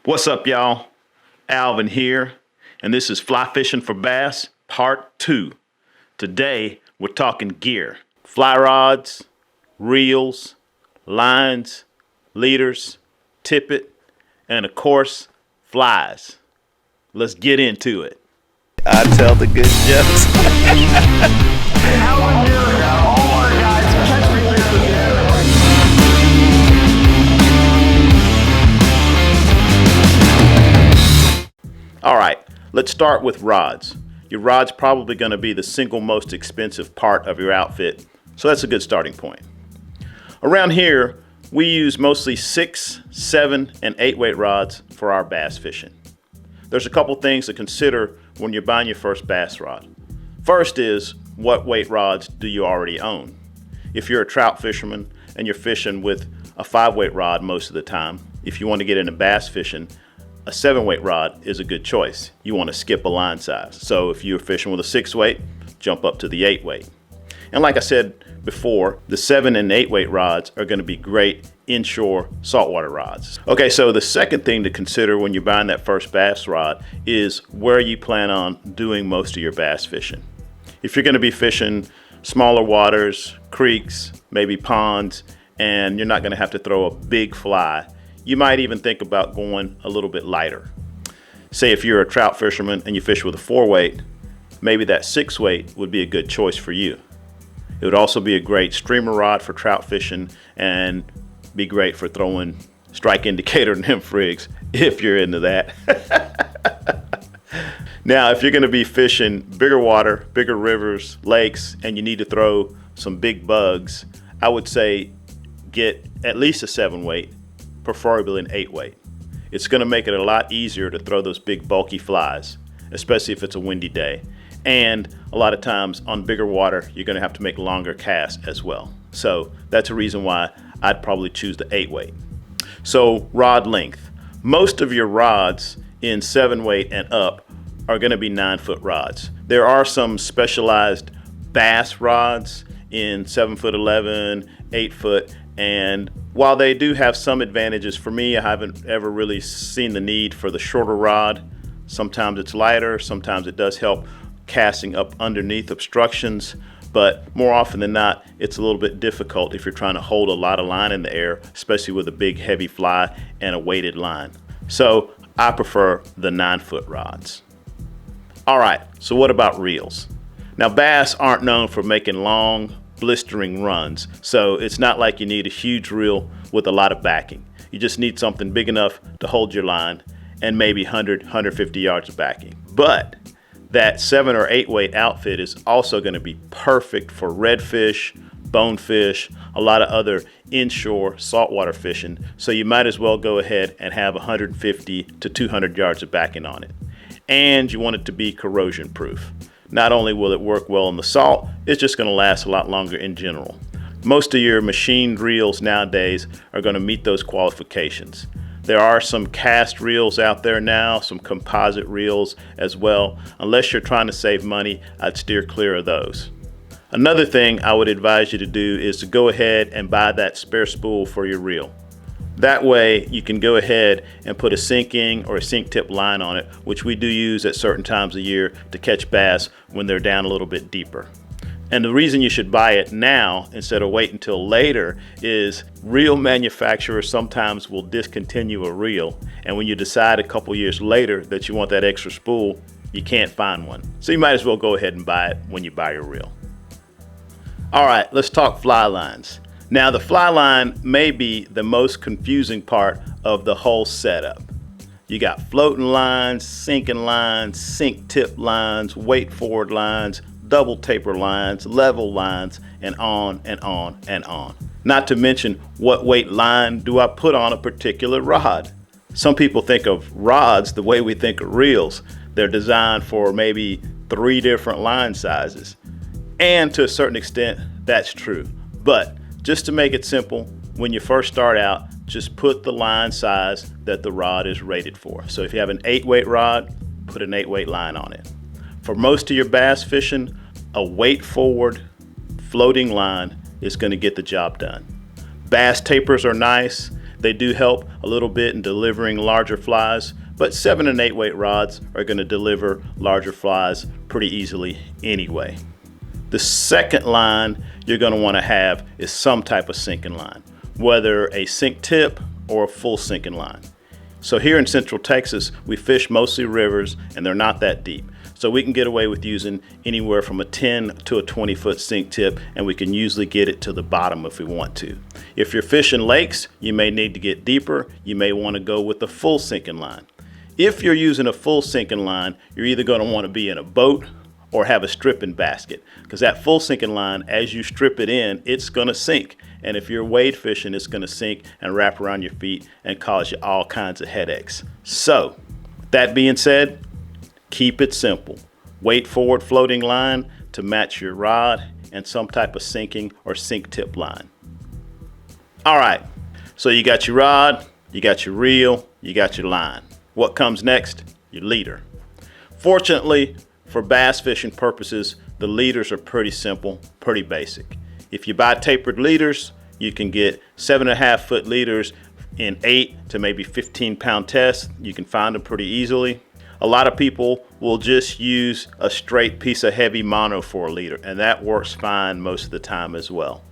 What's up, y'all? Alvin here, and this is Fly Fishing for Bass, Part 2. Today, we're talking gear. Fly rods, reels, lines, leaders, tippet, and of course, flies. Let's get into it. I tell the good jokes. Alvin here, all our guys, catch me here. All right, let's start with rods. Your rod's probably going to be the single most expensive part of your outfit, so that's a good starting point. Around here, we use mostly 6, 7, and 8 weight rods for our bass fishing. There's a couple things to consider when you're buying your first bass rod. First is, what weight rods do you already own? If you're a trout fisherman and you're fishing with a 5 weight rod most of the time, if you want to get into bass fishing, a 7 weight rod is a good choice. You want to skip a line size. So if you're fishing with a 6 weight, jump up to the 8 weight. And like I said before, the 7 and 8 weight rods are going to be great inshore saltwater rods. Okay, so the second thing to consider when you're buying that first bass rod is where you plan on doing most of your bass fishing. If you're going to be fishing smaller waters, creeks, maybe ponds, and you're not going to have to throw a big fly, you might even think about going a little bit lighter. Say if you're a trout fisherman and you fish with a 4 weight, maybe that 6 weight would be a good choice for you. It would also be a great streamer rod for trout fishing and be great for throwing strike indicator nymph rigs if you're into that. Now, if you're going to be fishing bigger water, bigger rivers, lakes, and you need to throw some big bugs, I would say get at least a 7 weight, preferably an 8 weight. It's going to make it a lot easier to throw those big bulky flies, especially if it's a windy day. And a lot of times on bigger water, you're going to have to make longer casts as well. So that's a reason why I'd probably choose the 8 weight. So rod length. Most of your rods in 7 weight and up are going to be 9-foot rods. There are some specialized bass rods in 7'11", 8 foot, and while they do have some advantages, for me, I haven't ever really seen the need for the shorter rod. Sometimes it's lighter, sometimes it does help casting up underneath obstructions, but more often than not, it's a little bit difficult if you're trying to hold a lot of line in the air, especially with a big heavy fly and a weighted line. So I prefer the 9-foot rods. All right, so what about reels? Now, bass aren't known for making long, blistering runs, so it's not like you need a huge reel with a lot of backing. You just need something big enough to hold your line and maybe 100, 150 yards of backing. But that 7 or 8 weight outfit is also going to be perfect for redfish, bonefish, a lot of other inshore saltwater fishing, so you might as well go ahead and have 150 to 200 yards of backing on it. And you want it to be corrosion proof. Not only will it work well in the salt, it's just going to last a lot longer in general. Most of your machined reels nowadays are going to meet those qualifications. There are some cast reels out there now, some composite reels as well. Unless you're trying to save money, I'd steer clear of those. Another thing I would advise you to do is to go ahead and buy that spare spool for your reel. That way you can go ahead and put a sinking or a sink tip line on it, which we do use at certain times of year to catch bass when they're down a little bit deeper. And the reason you should buy it now instead of wait until later is reel manufacturers sometimes will discontinue a reel, and when you decide a couple years later that you want that extra spool, you can't find one. So you might as well go ahead and buy it when you buy your reel. All right, let's talk fly lines. Now, the fly line may be the most confusing part of the whole setup. You got floating lines, sinking lines, sink tip lines, weight forward lines, double taper lines, level lines, and on and on and on. Not to mention, what weight line do I put on a particular rod? Some people think of rods the way we think of reels. They're designed for maybe 3 different line sizes. And to a certain extent, that's true. But just to make it simple, when you first start out, just put the line size that the rod is rated for. So if you have an 8 weight rod, put an 8 weight line on it. For most of your bass fishing, a weight forward floating line is going to get the job done. Bass tapers are nice. They do help a little bit in delivering larger flies, but 7 and 8 weight rods are going to deliver larger flies pretty easily anyway. The second line you're going to want to have is some type of sinking line, whether a sink tip or a full sinking line. So here in Central Texas, we fish mostly rivers and they're not that deep. So we can get away with using anywhere from a 10 to a 20 foot sink tip, and we can usually get it to the bottom if we want to. If you're fishing lakes, you may need to get deeper. You may want to go with a full sinking line. If you're using a full sinking line, you're either going to want to be in a boat or have a stripping basket, because that full sinking line, as you strip it in, it's going to sink. And if you're wade fishing, it's going to sink and wrap around your feet and cause you all kinds of headaches. So, that being said, keep it simple. Weight forward floating line to match your rod and some type of sinking or sink tip line. All right, so you got your rod, you got your reel, you got your line. What comes next? Your leader. Fortunately, for bass fishing purposes, the leaders are pretty simple, pretty basic. If you buy tapered leaders, you can get 7.5 foot leaders in 8 to maybe 15 pound tests. You can find them pretty easily. A lot of people will just use a straight piece of heavy mono for a leader, and that works fine most of the time as well.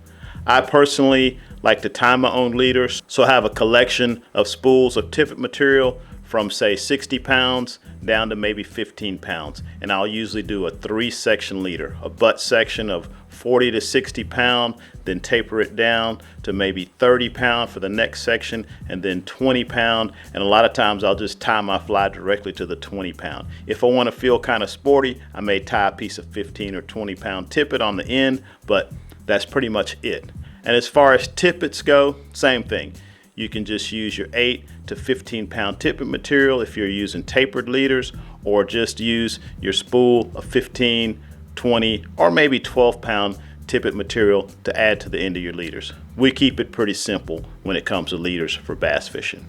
I personally like to tie my own leaders, so I have a collection of spools of tippet material from say 60 pounds down to maybe 15 pounds. And I'll usually do a 3-section leader, a butt section of 40 to 60 pound, then taper it down to maybe 30 pound for the next section, and then 20 pound. And a lot of times I'll just tie my fly directly to the 20 pound. If I want to feel kind of sporty, I may tie a piece of 15 or 20 pound tippet on the end, but that's pretty much it. And as far as tippets go, same thing. You can just use your 8 to 15 pound tippet material if you're using tapered leaders, or just use your spool of 15, 20, or maybe 12 pound tippet material to add to the end of your leaders. We keep it pretty simple when it comes to leaders for bass fishing.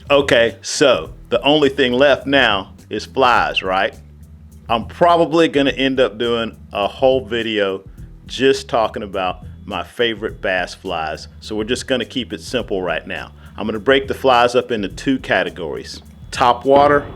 Okay, so the only thing left now is flies, right? I'm probably gonna end up doing a whole video just talking about my favorite bass flies. So we're just gonna keep it simple right now. I'm gonna break the flies up into 2 categories: topwater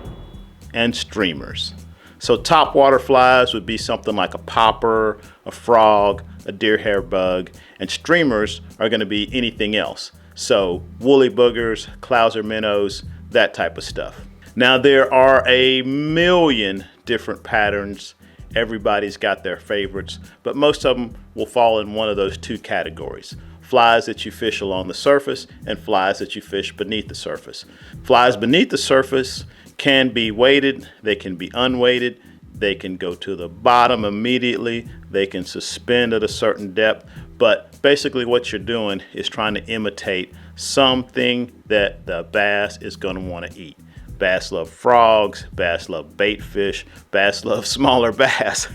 and streamers. So topwater flies would be something like a popper, a frog, a deer hair bug, and streamers are gonna be anything else. So woolly boogers, clouser minnows, that type of stuff. Now there are a million different patterns. Everybody's got their favorites, but most of them will fall in one of those 2 categories: flies that you fish along the surface and flies that you fish beneath the surface. Flies beneath the surface can be weighted, they can be unweighted, they can go to the bottom immediately, they can suspend at a certain depth, but basically what you're doing is trying to imitate something that the bass is going to want to eat. Bass love frogs, bass love bait fish, bass love smaller bass.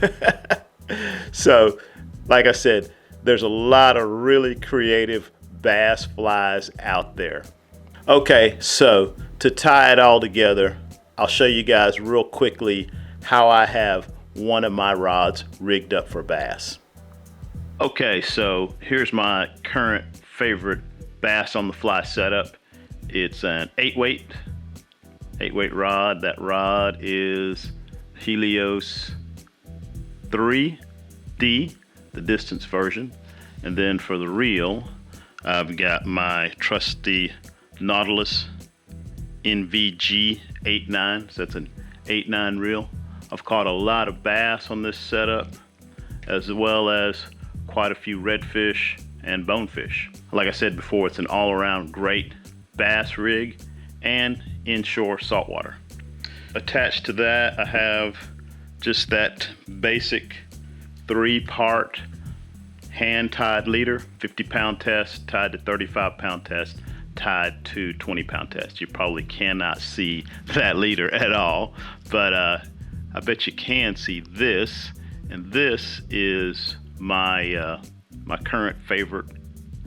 So, like I said, there's a lot of really creative bass flies out there. Okay, so to tie it all together, I'll show you guys real quickly how I have one of my rods rigged up for bass. Okay, so here's my current favorite bass on the fly setup. It's an 8 weight rod. That rod is Helios 3D, the distance version. And then for the reel, I've got my trusty Nautilus NVG 8.9. So that's an 8.9 reel. I've caught a lot of bass on this setup, as well as quite a few redfish and bonefish. Like I said before, it's an all-around great bass rig and inshore saltwater. Attached to that, I have just that basic 3-part hand-tied leader, 50-pound test tied to 35-pound test, tied to 20-pound test. You probably cannot see that leader at all, but I bet you can see this, and this is my my current favorite,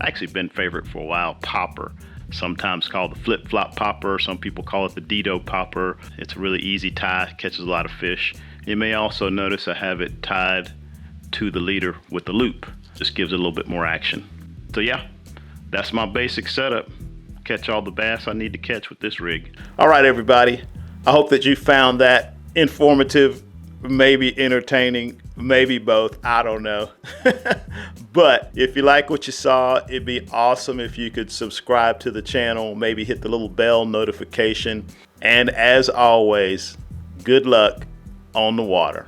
actually been favorite for a while, popper. Sometimes called the flip-flop popper. Some people call it the Dedeaux popper. It's a really easy tie, catches a lot of fish. You may also notice I have it tied to the leader with the loop. Just gives it a little bit more action. So yeah, that's my basic setup. Catch all the bass I need to catch with this rig. All right, everybody. I hope that you found that informative, maybe entertaining, maybe both. I don't know. But if you like what you saw, it'd be awesome if you could subscribe to the channel, maybe hit the little bell notification. And as always, good luck on the water.